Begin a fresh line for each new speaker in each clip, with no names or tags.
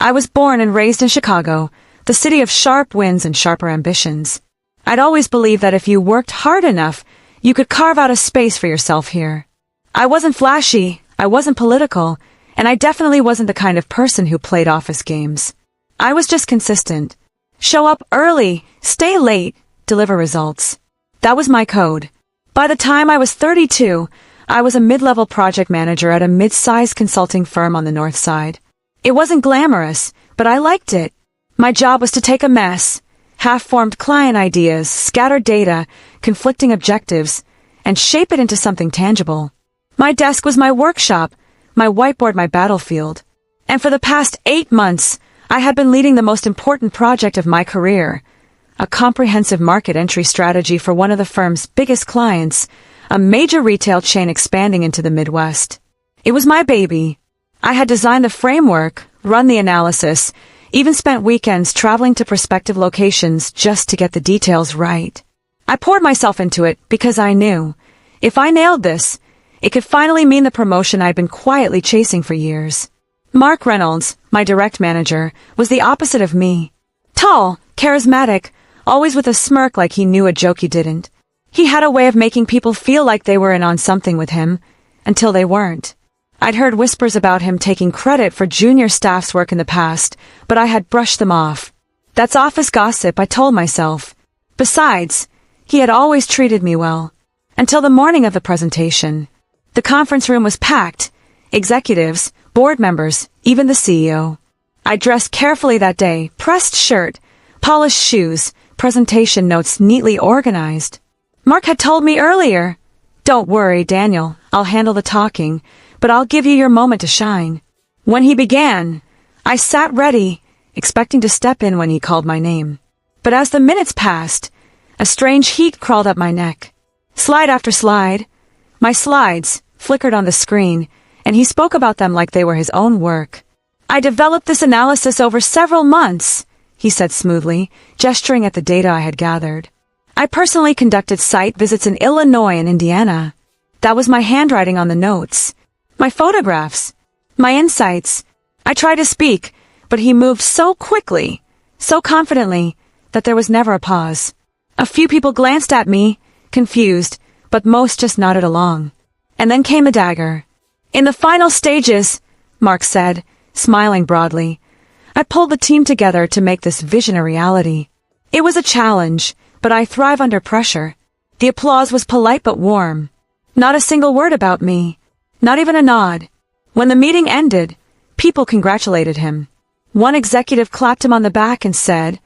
I was born and raised in Chicago, the city of sharp winds and sharper ambitions. I'd always believed that if you worked hard enough, you could carve out a space for yourself here. I wasn't flashy, I wasn't political, and I definitely wasn't the kind of person who played office games. I was just consistent. Show up early, stay late, deliver results. That was my code. By the time I was 32, I was a mid-level project manager at a mid-sized consulting firm on the north side. It wasn't glamorous, but I liked it. My job was to take a mess, half-formed client ideas, scattered data, conflicting objectives, and shape it into something tangible. My desk was my workshop, my whiteboard my battlefield. And for the past 8 months, I had been leading the most important project of my career, a comprehensive market entry strategy for one of the firm's biggest clients, a major retail chain expanding into the Midwest. It was my baby. I had designed the framework, run the analysis, even spent weekends traveling to prospective locations just to get the details right. I poured myself into it because I knew, if I nailed this, it could finally mean the promotion I'd been quietly chasing for years. Mark Reynolds, my direct manager, was the opposite of me. Tall, charismatic, always with a smirk like he knew a joke he didn't. He had a way of making people feel like they were in on something with him, until they weren't. I'd heard whispers about him taking credit for junior staff's work in the past, but I had brushed them off. That's office gossip, I told myself. Besides, he had always treated me well. Until the morning of the presentation. The conference room was packed. Executives, board members, even the CEO. I dressed carefully that day, pressed shirt, polished shoes, presentation notes neatly organized. Mark had told me earlier, "Don't worry, Daniel, I'll handle the talking, but I'll give you your moment to shine." When he began, I sat ready, expecting to step in when he called my name. But as the minutes passed, a strange heat crawled up my neck. Slide after slide, my slides flickered on the screen, and he spoke about them like they were his own work. "I developed this analysis over several months," he said smoothly, gesturing at the data I had gathered. "I personally conducted site visits in Illinois and Indiana. That was my handwriting on the notes, my photographs, my insights. I tried to speak, but he moved so quickly, so confidently, that there was never a pause. A few people glanced at me, confused, but most just nodded along. And then came a dagger. "In the final stages," Mark said, smiling broadly, "I pulled the team together to make this vision a reality. It was a challenge, but I thrive under pressure." The applause was polite but warm. Not a single word about me. Not even a nod. When the meeting ended, people congratulated him. One executive clapped him on the back and said,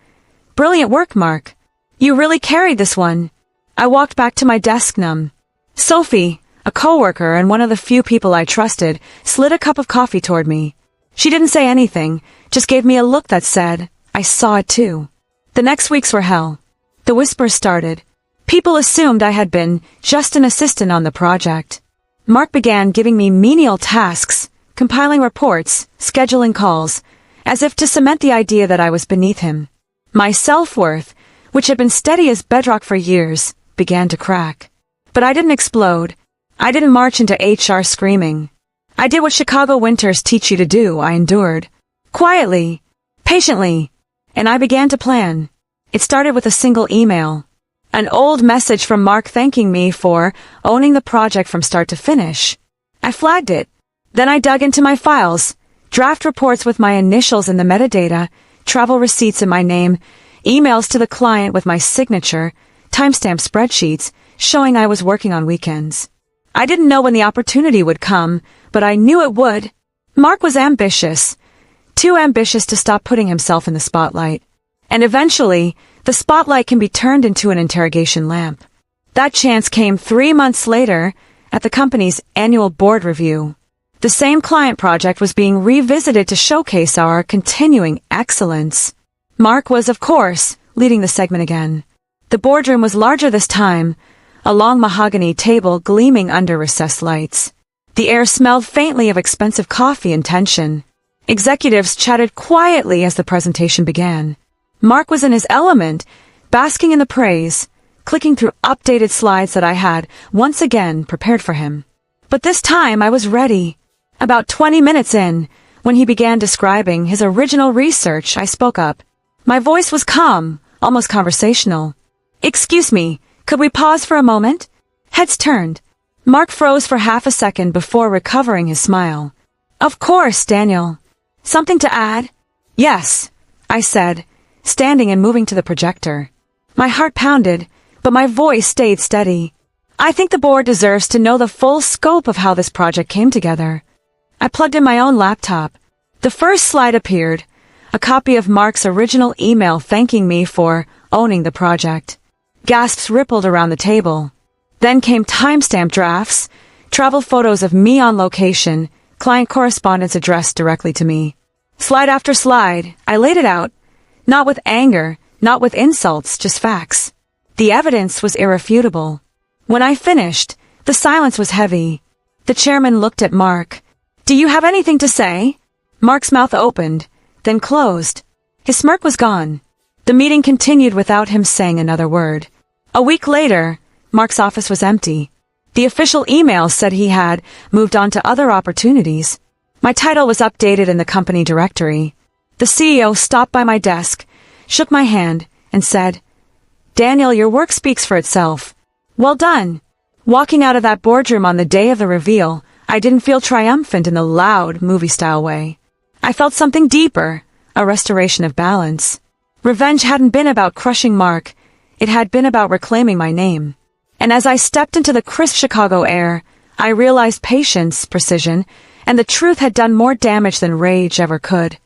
"Brilliant work, Mark. You really carried this one." I walked back to my desk numb. Sophie, a coworker and one of the few people I trusted, slid a cup of coffee toward me. She didn't say anything, just gave me a look that said, I saw it too. The next weeks were hell. The whispers started. People assumed I had been just an assistant on the project. Mark began giving me menial tasks, compiling reports, scheduling calls, as if to cement the idea that I was beneath him. My self-worth, which had been steady as bedrock for years, began to crack. But I didn't explode. I didn't march into HR screaming. I did what Chicago winters teach you to do. I endured. Quietly, patiently, and I began to plan. It started with a single email. An old message from Mark thanking me for owning the project from start to finish. I flagged it. Then I dug into my files, draft reports with my initials in the metadata, travel receipts in my name, emails to the client with my signature, timestamp spreadsheets showing I was working on weekends. I didn't know when the opportunity would come, but I knew it would. Mark was ambitious, too ambitious to stop putting himself in the spotlight. And eventually, the spotlight can be turned into an interrogation lamp. That chance came 3 months later at the company's annual board review. The same client project was being revisited to showcase our continuing excellence. Mark was, of course, leading the segment again. The boardroom was larger this time, a long mahogany table gleaming under recessed lights. The air smelled faintly of expensive coffee and tension. Executives chatted quietly as the presentation began. Mark was in his element, basking in the praise, clicking through updated slides that I had, once again, prepared for him. But this time I was ready. About 20 minutes in, When he began describing his original research, I spoke up. My voice was calm, almost conversational. Excuse me, could we pause for a moment? Heads turned. Mark froze for half a second before recovering his smile. Of course, Daniel. Something to add? Yes, I said, standing and moving to the projector. My heart pounded, but my voice stayed steady. I think the board deserves to know the full scope of how this project came together. I plugged in my own laptop. The first slide appeared, a copy of Mark's original email thanking me for owning the project. Gasps rippled around the table. Then came timestamp drafts, travel photos of me on location, client correspondence addressed directly to me. Slide after slide, I laid it out. Not with anger, not with insults, just facts. The evidence was irrefutable. When I finished, the silence was heavy. The chairman looked at Mark. Do you have anything to say? Mark's mouth opened, then closed. His smirk was gone. The meeting continued without him saying another word. A week later, Mark's office was empty. The official email said he had moved on to other opportunities. My title was updated in the company directory. The CEO stopped by my desk, shook my hand, and said, Daniel, your work speaks for itself. Well done. Walking out of that boardroom on the day of the reveal, I didn't feel triumphant in the loud, movie-style way. I felt something deeper, a restoration of balance. Revenge hadn't been about crushing Mark. It had been about reclaiming my name. And as I stepped into the crisp Chicago air, I realized patience, precision, and the truth had done more damage than rage ever could.